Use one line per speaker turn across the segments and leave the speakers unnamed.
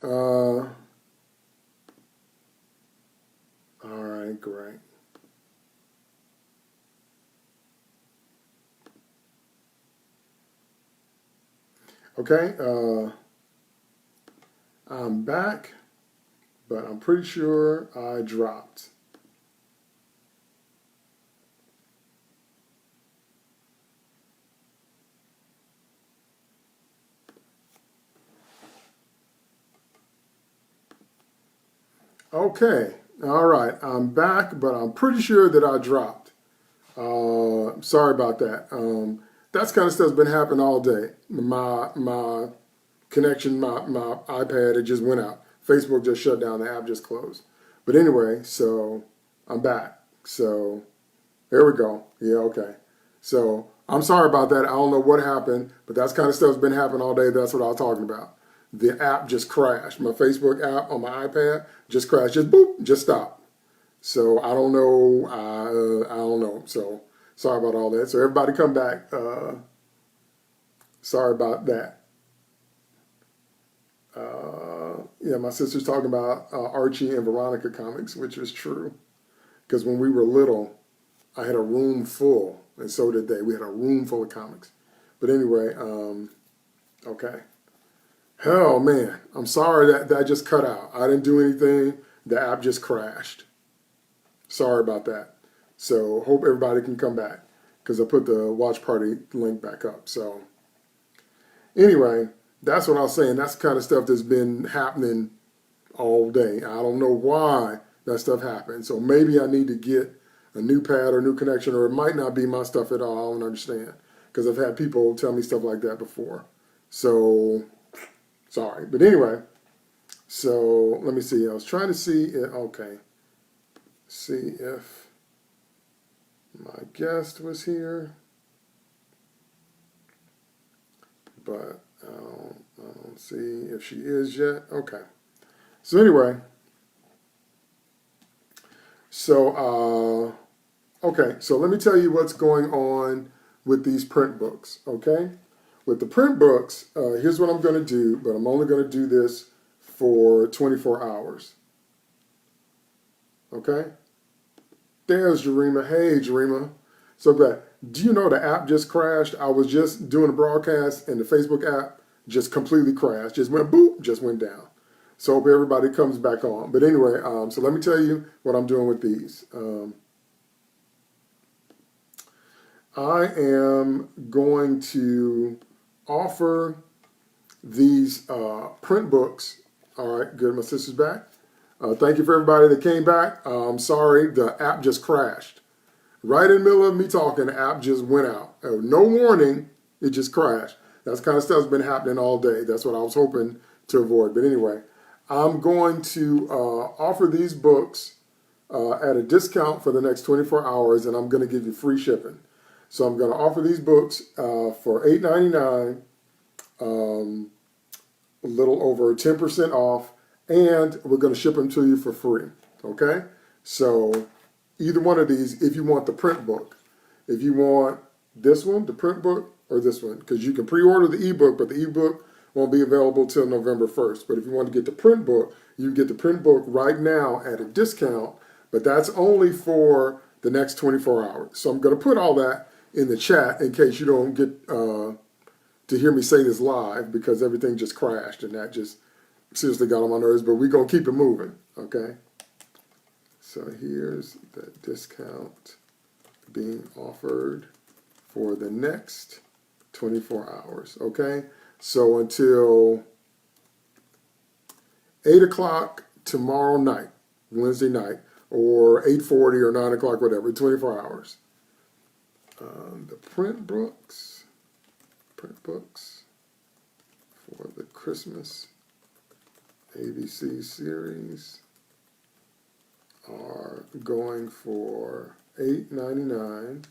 All right, great. Okay, I'm back, but I'm pretty sure I dropped. Okay, all right, I'm back, but I'm pretty sure that I dropped. Sorry about that. That's kind of stuff's been happening all day. My connection, my iPad, it just went out. Facebook just shut down. The app just closed. But anyway, so I'm back. So there we go. Yeah, okay. So I'm sorry about that. I don't know what happened, but that's kind of stuff's been happening all day. That's what I was talking about. The app just crashed. My Facebook app on my iPad just crashed. Just boop, just stopped. So I don't know. I don't know. So sorry about all that. So everybody come back. Sorry about that. Yeah, my sister's talking about Archie and Veronica comics, which is true. Because when we were little, I had a room full, and so did they. We had a room full of comics. But anyway, okay. Oh man, I'm sorry that that just cut out. I didn't do anything. The app just crashed. Sorry about that. So hope everybody can come back because I put the watch party link back up. So anyway, that's what I was saying. That's the kind of stuff that's been happening all day. I don't know why that stuff happened. So maybe I need to get a new pad or new connection, or it might not be my stuff at all. I don't understand because I've had people tell me stuff like that before. So sorry, but anyway. So let me see. I was trying to see. Okay, see if my guest was here, but I don't see if she is yet. Okay. So anyway, so okay, so let me tell you what's going on with these print books. Okay, with the print books, here's what I'm going to do, but I'm only going to do this for 24 hours. Okay. There's Jarima. Hey, Jarima. So glad. Do you know the app just crashed? I was just doing a broadcast and the Facebook app just completely crashed. Just went boop, just went down. So hope everybody comes back on. But anyway, so let me tell you what I'm doing with these. I am going to offer these print books. All right, good. My sister's back. Thank you for everybody that came back. Sorry, the app just crashed. Right in the middle of me talking, the app just went out. No warning, it just crashed. That's the kind of stuff that's been happening all day. That's what I was hoping to avoid. But anyway, I'm going to offer these books at a discount for the next 24 hours, and I'm going to give you free shipping. So I'm going to offer these books for $8.99, a little over 10% off, and we're going to ship them to you for free. Okay? So either one of these, if you want the print book. If you want this one, the print book, or this one, because you can pre-order the ebook, but the ebook won't be available till November 1st. But if you want to get the print book, you can get the print book right now at a discount, but that's only for the next 24 hours. So I'm going to put all that in the chat in case you don't get to hear me say this live because everything just crashed and that just seriously got on my nerves, but we're going to keep it moving, okay? So here's the discount being offered for the next 24 hours, okay? So until 8 o'clock tomorrow night, Wednesday night, or 8:40 or 9 o'clock, whatever, 24 hours. The print books for the Christmas ABC series are going for $8.99,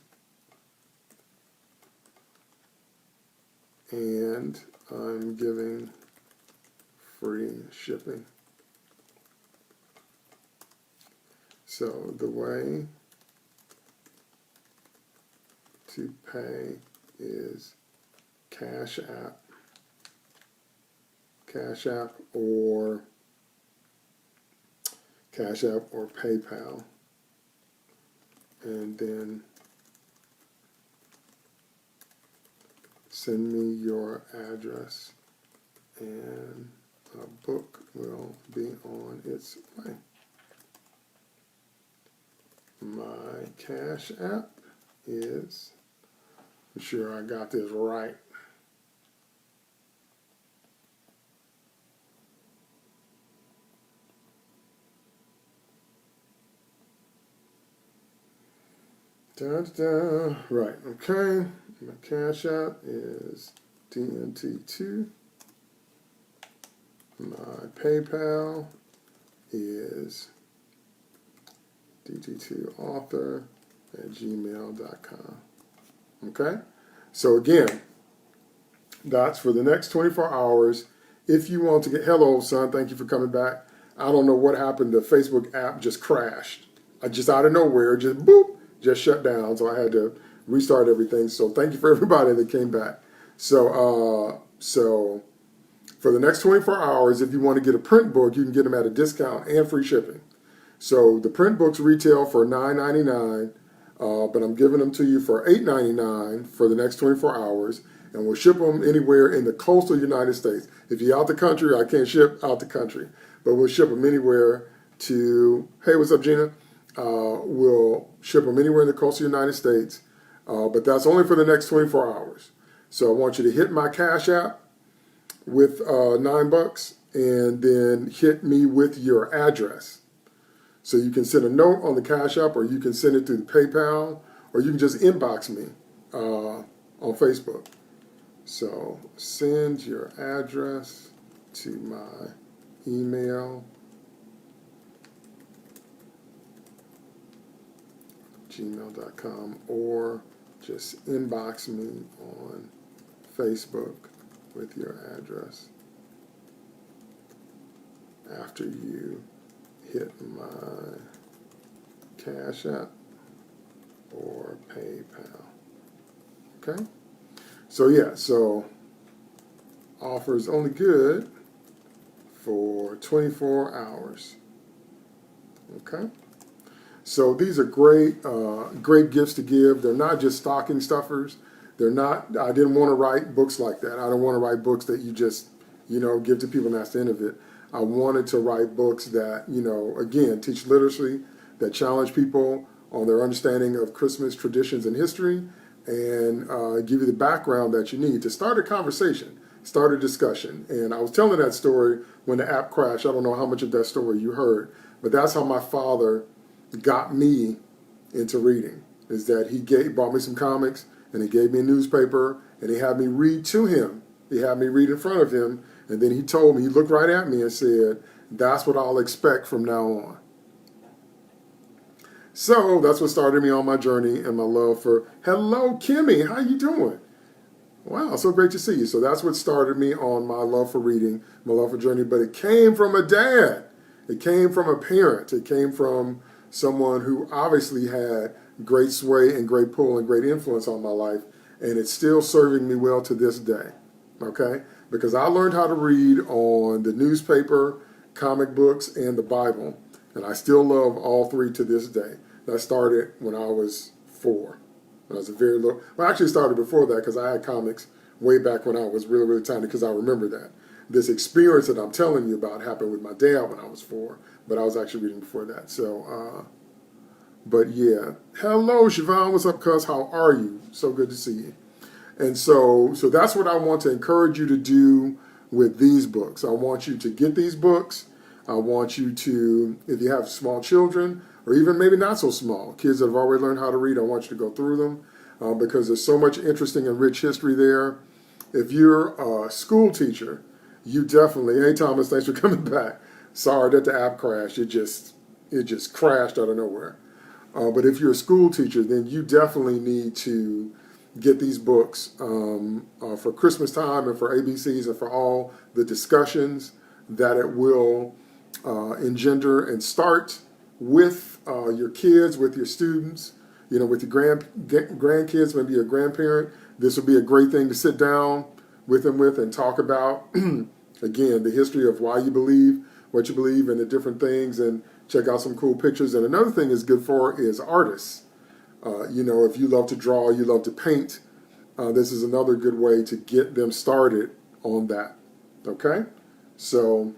and I'm giving free shipping. So the way to pay is Cash Cash App or PayPal, and then send me your address, and a book will be on its way. My Cash App is, I'm sure I got this right, right, okay. My Cash App is DNT2. My PayPal is dt2author@gmail.com. Okay? So again, that's for the next 24 hours. If you want to get, hello, son, thank you for coming back. I don't know what happened. The Facebook app just crashed. I just out of nowhere, just boop, just shut down. So I had to restart everything. So thank you for everybody that came back. So for the next 24 hours, if you want to get a print book, you can get them at a discount and free shipping. So the print books retail for $9.99, but I'm giving them to you for $8.99 for the next 24 hours, and we'll ship them anywhere in the coastal United States. If you're out the country, I can't ship out the country, but we'll ship them anywhere to, hey, what's up, Gina? We'll ship them anywhere in the coastal United States, but that's only for the next 24 hours. So I want you to hit my Cash App with $9 and then hit me with your address. So you can send a note on the Cash App, or you can send it through the PayPal, or you can just inbox me on Facebook. So send your address to my email, gmail.com, or just inbox me on Facebook with your address after you hit my Cash App or PayPal. Okay? So yeah, so offer is only good for 24 hours. Okay? So these are great, great gifts to give. They're not just stocking stuffers. They're not, I didn't want to write books like that. I don't want to write books that you just, give to people and that's the end of it. I wanted to write books that, again, teach literacy, that challenge people on their understanding of Christmas traditions and history, and give you the background that you need to start a conversation, start a discussion. And I was telling that story when the app crashed. I don't know how much of that story you heard, but that's how my father got me into reading, is that he bought me some comics, and he gave me a newspaper, and he had me read to him. He had me read in front of him, and then he told me, he looked right at me and said, that's what I'll expect from now on. So that's what started me on my journey and my love for, hello, Kimmy, how you doing? Wow, so great to see you. So that's what started me on my love for reading, my love for journey, but it came from a dad. It came from a parent. It came from someone who obviously had great sway and great pull and great influence on my life, and it's still serving me well to this day, okay? Because I learned how to read on the newspaper, comic books, and the Bible, and I still love all three to this day. That started when I was 4. When I was a very little, well, actually started before that, because I had comics way back when I was really, really tiny, because I remember that. This experience that I'm telling you about happened with my dad when I was 4, but I was actually reading before that. So, but yeah. Hello, Siobhan. What's up, cuz? How are you? So good to see you. And so that's what I want to encourage you to do with these books. I want you to get these books. I want you to, if you have small children, or even maybe not so small, kids that have already learned how to read, I want you to go through them because there's so much interesting and rich history there. If you're a school teacher, you definitely, hey Thomas, thanks for coming back. Sorry that the app crashed. It just crashed out of nowhere. But if you're a school teacher, then you definitely need to get these books for Christmas time and for ABCs and for all the discussions that it will engender, and start with your kids, with your students, with your grandkids, maybe your grandparent. This would be a great thing to sit down with them with and talk about again, the history of why you believe what you believe and the different things, and check out some cool pictures. And another thing it's good for is artists. If you love to draw, you love to paint, this is another good way to get them started on that. Okay? So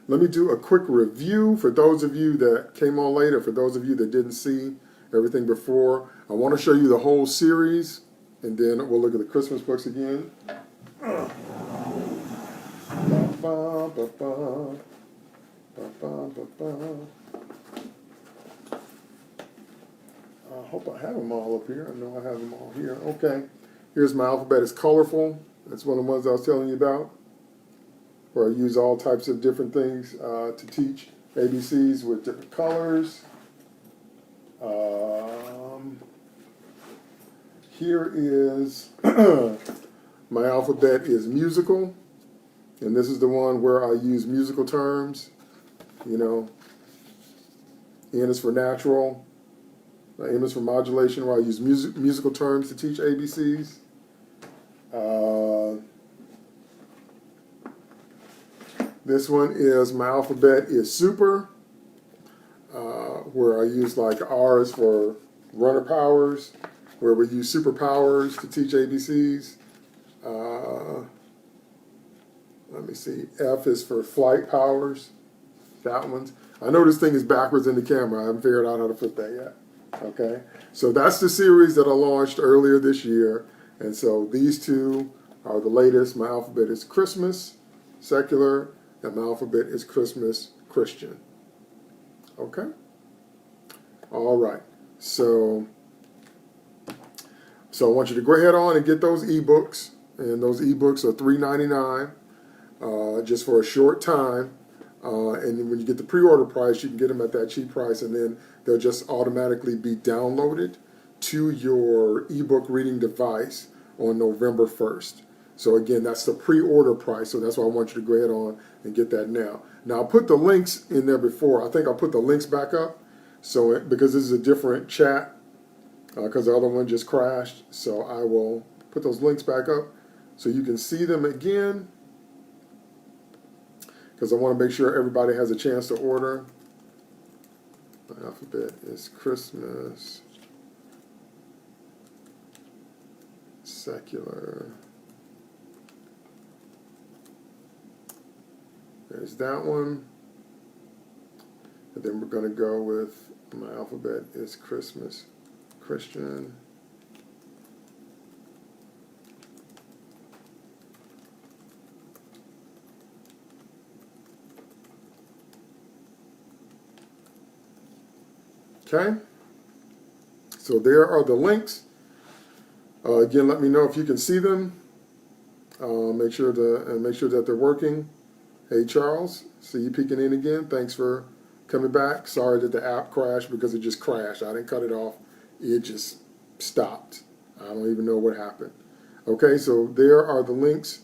let me do a quick review for those of you that came on later, for those of you that didn't see everything before. I want to show you the whole series, and then we'll look at the Christmas books again. I hope I have them all up here. I know I have them all here. Okay. Here's my alphabet. It's colorful. That's one of the ones I was telling you about, where I use all types of different things to teach ABCs with different colors. Here is my alphabet is musical, and this is the one where I use musical terms. N is for natural. M is for modulation, where I use musical terms to teach ABCs. This one is my alphabet is super, where I use like R is for runner powers, where we use superpowers to teach ABCs. Let me see. F is for flight powers. That one's. I know this thing is backwards in the camera. I haven't figured out how to put that yet. Okay, so that's the series that I launched earlier this year, and so these two are the latest. My alphabet is Christmas secular, and my alphabet is Christmas Christian. Okay, all right. So I want you to go ahead on and get those ebooks, and those ebooks are $3.99 just for a short time. And when you get the pre-order price, you can get them at that cheap price, and then they'll just automatically be downloaded to your ebook reading device on November 1st. So again, that's the pre-order price, so that's why I want you to go ahead on and get that now. Now, I put the links in there before. I think I'll put the links back up, so because this is a different chat, because the other one just crashed. So I will put those links back up so you can see them again, because I want to make sure everybody has a chance to order. My alphabet is Christmas secular. There's that one. And then we're going to go with my alphabet is Christmas Christian. Okay, so there are the links. Again, let me know if you can see them. Make sure that they're working. Hey Charles, see you peeking in again. Thanks for coming back. Sorry that the app crashed, because it just crashed. I didn't cut it off. It just stopped. I don't even know what happened. Okay, so there are the links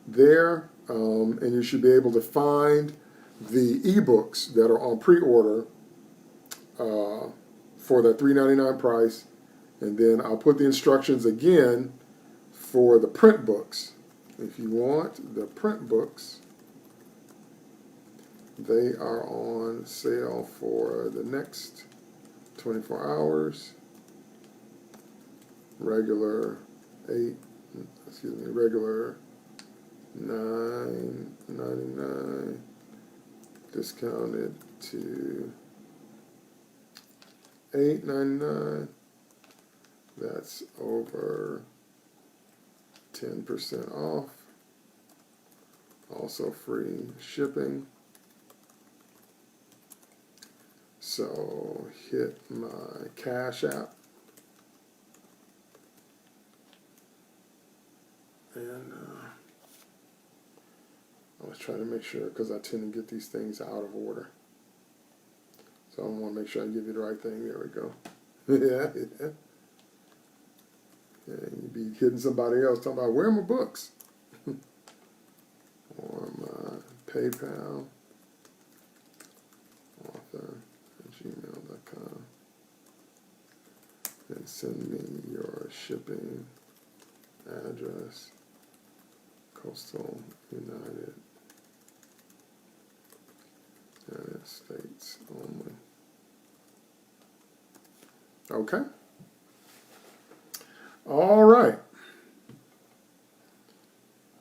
there, and you should be able to find the ebooks that are on pre-order for that $3.99 price, and then I'll put the instructions again for the print books. If you want the print books, they are on sale for the next 24 hours. Regular regular $9.99, discounted to $8.99. That's over 10% off. Also free shipping. So hit my Cash App, and I was trying to make sure, because I tend to get these things out of order. So I want to make sure I give you the right thing. There we go. Yeah. And you'd be hitting somebody else talking about, where are my books? Or my PayPal, author@gmail.com. And send me your shipping address, Coastal United States only. Okay. All right.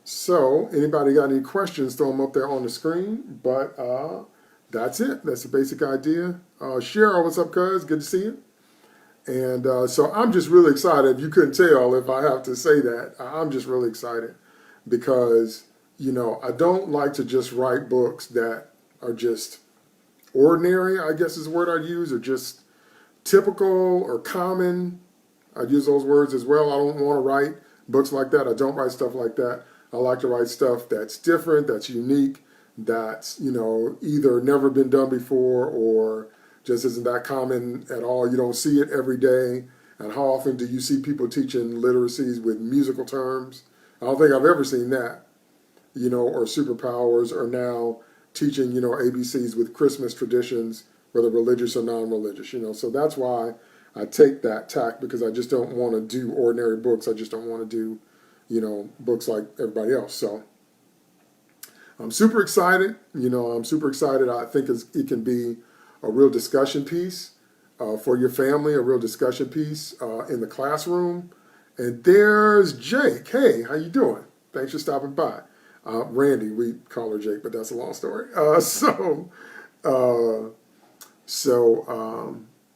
So, anybody got any questions, throw them up there on the screen. But that's it. That's the basic idea. Cheryl, what's up, cuz? Good to see you. And so I'm just really excited. You couldn't tell if I have to say that. I'm just really excited because, you know, I don't like to just write books that are just ordinary, I guess is the word I'd use, or just typical or common. I'd use those words as well. I don't want to write books like that. I don't write stuff like that. I like to write stuff that's different, that's unique, that's, you know, either never been done before or just isn't that common at all. You don't see it every day. And how often do you see people teaching literacies with musical terms? I don't think I've ever seen that, you know, or superpowers, or now teaching, you know, ABCs with Christmas traditions, whether religious or non-religious, you know. So that's why I take that tack, because I just don't want to do ordinary books. I just don't want to do, you know, books like everybody else. So I'm super excited. You know, I'm super excited. I think it can be a real discussion piece for your family, a real discussion piece in the classroom. And there's Jake. Hey, how you doing? Thanks for stopping by. Randy, we call her Jake, but that's a long story.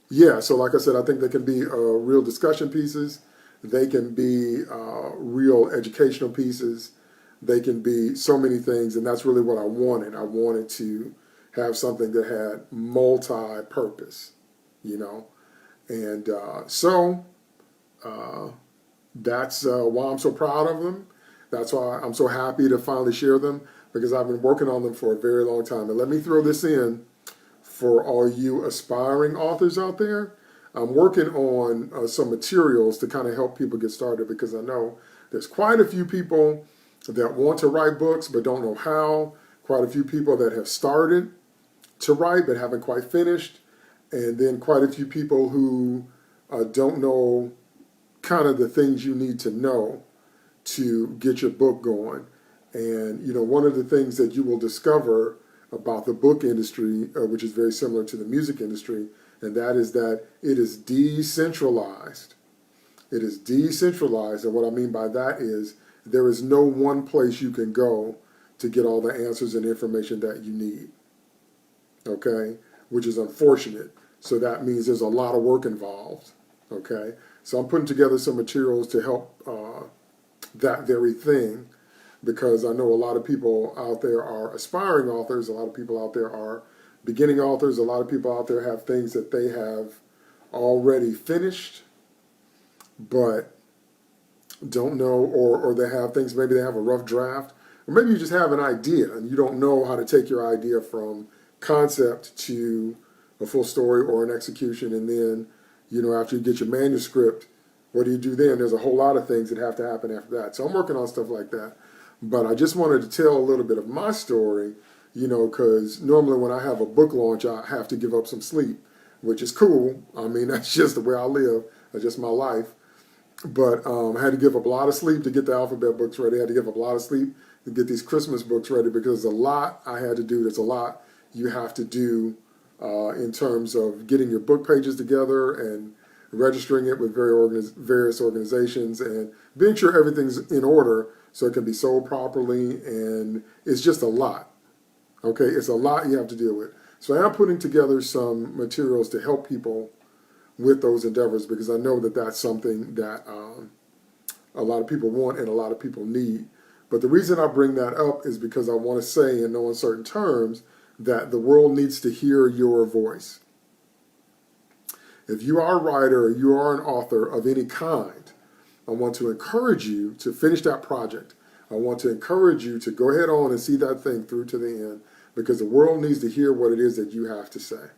Yeah, so like I said, I think they can be real discussion pieces. They can be real educational pieces. They can be so many things, and that's really what I wanted. I wanted to have something that had multi-purpose, you know. And that's why I'm so proud of them. That's why I'm so happy to finally share them, because I've been working on them for a very long time. And let me throw this in for all you aspiring authors out there. I'm working on some materials to kind of help people get started, because I know there's quite a few people that want to write books but don't know how, quite a few people that have started to write but haven't quite finished, and then quite a few people who don't know kind of the things you need to know to get your book going. And, you know, one of the things that you will discover about the book industry, which is very similar to the music industry, and that is that it is decentralized. It is decentralized, and what I mean by that is there is no one place you can go to get all the answers and information that you need, okay, which is unfortunate. So that means there's a lot of work involved, okay? So I'm putting together some materials to help that very thing, because I know a lot of people out there are aspiring authors, a lot of people out there are beginning authors, a lot of people out there have things that they have already finished but don't know, or they have things, maybe they have a rough draft, or maybe you just have an idea and you don't know how to take your idea from concept to a full story or an execution. And then, you know, after you get your manuscript, what do you do then? There's a whole lot of things that have to happen after that. So I'm working on stuff like that. But I just wanted to tell a little bit of my story, you know, because normally when I have a book launch, I have to give up some sleep, which is cool. I mean, that's just the way I live. That's just my life. But I had to give up a lot of sleep to get the alphabet books ready. I had to give up a lot of sleep to get these Christmas books ready, because there's a lot I had to do. There's a lot you have to do in terms of getting your book pages together and registering it with various organizations and being sure everything's in order so it can be sold properly. And it's just a lot. Okay, it's a lot you have to deal with. So I am putting together some materials to help people with those endeavors, because I know that that's something that a lot of people want and a lot of people need. But the reason I bring that up is because I want to say in no uncertain terms that the world needs to hear your voice. If you are a writer or you are an author of any kind, I want to encourage you to finish that project. I want to encourage you to go ahead on and see that thing through to the end, because the world needs to hear what it is that you have to say.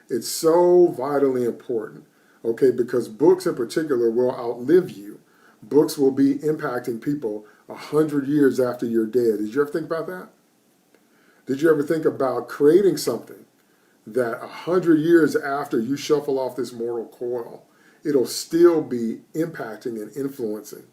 It's so vitally important, okay, because books in particular will outlive you. Books will be impacting people 100 years after you're dead. Did you ever think about that? Did you ever think about creating something that 100 years after you shuffle off this mortal coil, it'll still be impacting and influencing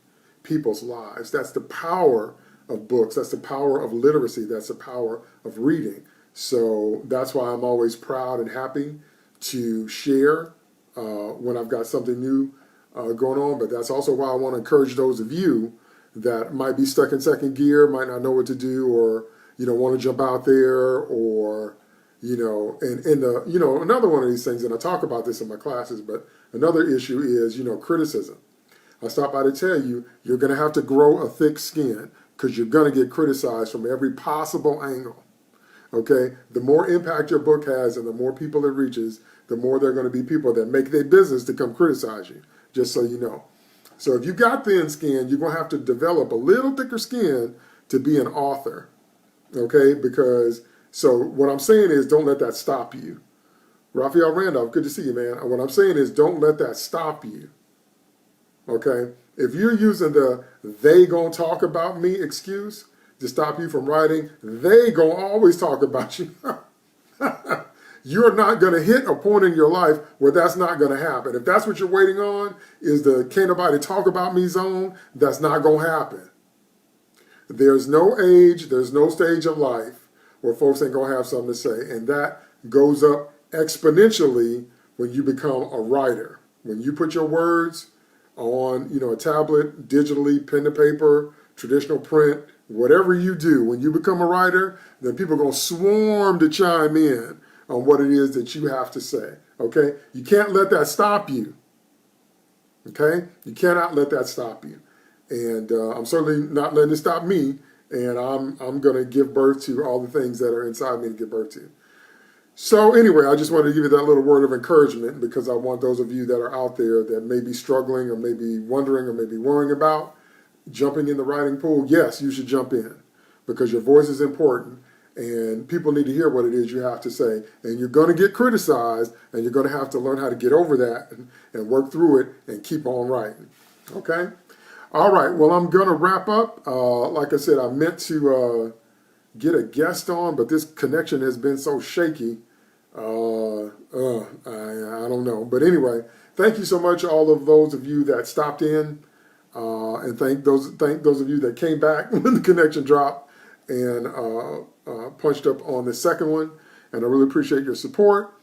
people's lives? That's the power of books. That's the power of literacy. That's the power of reading. So that's why I'm always proud and happy to share when I've got something new going on. But that's also why I want to encourage those of you that might be stuck in second gear, might not know what to do, or want to jump out there, or another one of these things, and I talk about this in my classes, but another issue is criticism. I stop by to tell you, you're going to have to grow a thick skin because you're going to get criticized from every possible angle. Okay, the more impact your book has and the more people it reaches, the more there are going to be people that make their business to come criticize you, just so you know. So if you got thin skin, you're going to have to develop a little thicker skin to be an author. Okay, so what I'm saying is don't let that stop you. Raphael Randolph, good to see you, man. What I'm saying is don't let that stop you. Okay, if you're using the "they gonna talk about me" excuse to stop you from writing, they gonna always talk about you. You're not going to hit a point in your life where that's not going to happen. If that's what you're waiting on, is the "can't nobody talk about me" zone, that's not going to happen. There's no age, there's no stage of life where folks ain't going to have something to say. And that goes up exponentially when you become a writer. When you put your words on, a tablet, digitally, pen to paper, traditional print, whatever you do, when you become a writer, then people are going to swarm to chime in on what it is that you have to say, okay? You can't let that stop you, okay? You cannot let that stop you. And I'm certainly not letting it stop me, and I'm going to give birth to all the things that are inside me to give birth to. So anyway, I just wanted to give you that little word of encouragement because I want those of you that are out there that may be struggling or may be wondering or may be worrying about jumping in the writing pool. Yes, you should jump in because your voice is important. And people need to hear what it is you have to say. And you're going to get criticized, and you're going to have to learn how to get over that and work through it and keep on writing. Okay? All right. Well, I'm going to wrap up. Like I said, I meant to get a guest on, but this connection has been so shaky. I don't know. But anyway, thank you so much, all of those of you that stopped in. And thank those of you that came back when the connection dropped and punched up on the second one, and I really appreciate your support.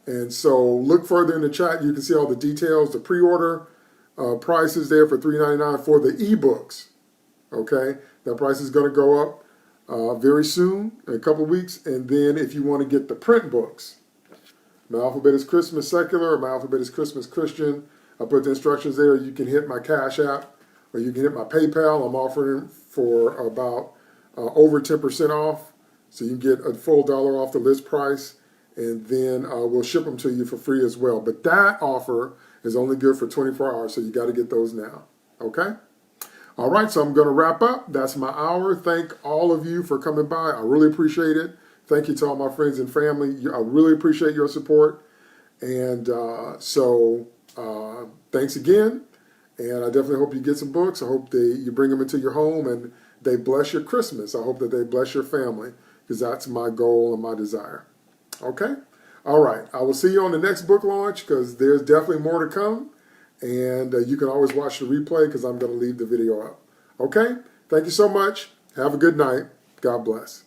And so look further in the chat. You can see all the details. The pre-order price is there for $3.99 for the ebooks. Okay, that price is going to go up very soon, in a couple of weeks. And then if you want to get the print books, My Alphabet is Christmas Secular, or My Alphabet is Christmas Christian, I put the instructions there. You can hit my Cash App, or you can hit my PayPal. I'm offering for about over 10% off, so you can get a full $1 off the list price, and then we'll ship them to you for free as well. But that offer is only good for 24 hours, so you got to get those now. Okay? All right, so I'm going to wrap up. That's my hour. Thank all of you for coming by. I really appreciate it. Thank you to all my friends and family. I really appreciate your support. And thanks again. And I definitely hope you get some books. I hope you bring them into your home and they bless your Christmas. I hope that they bless your family because that's my goal and my desire. Okay? All right. I will see you on the next book launch because there's definitely more to come. And you can always watch the replay because I'm going to leave the video up. Okay? Thank you so much. Have a good night. God bless.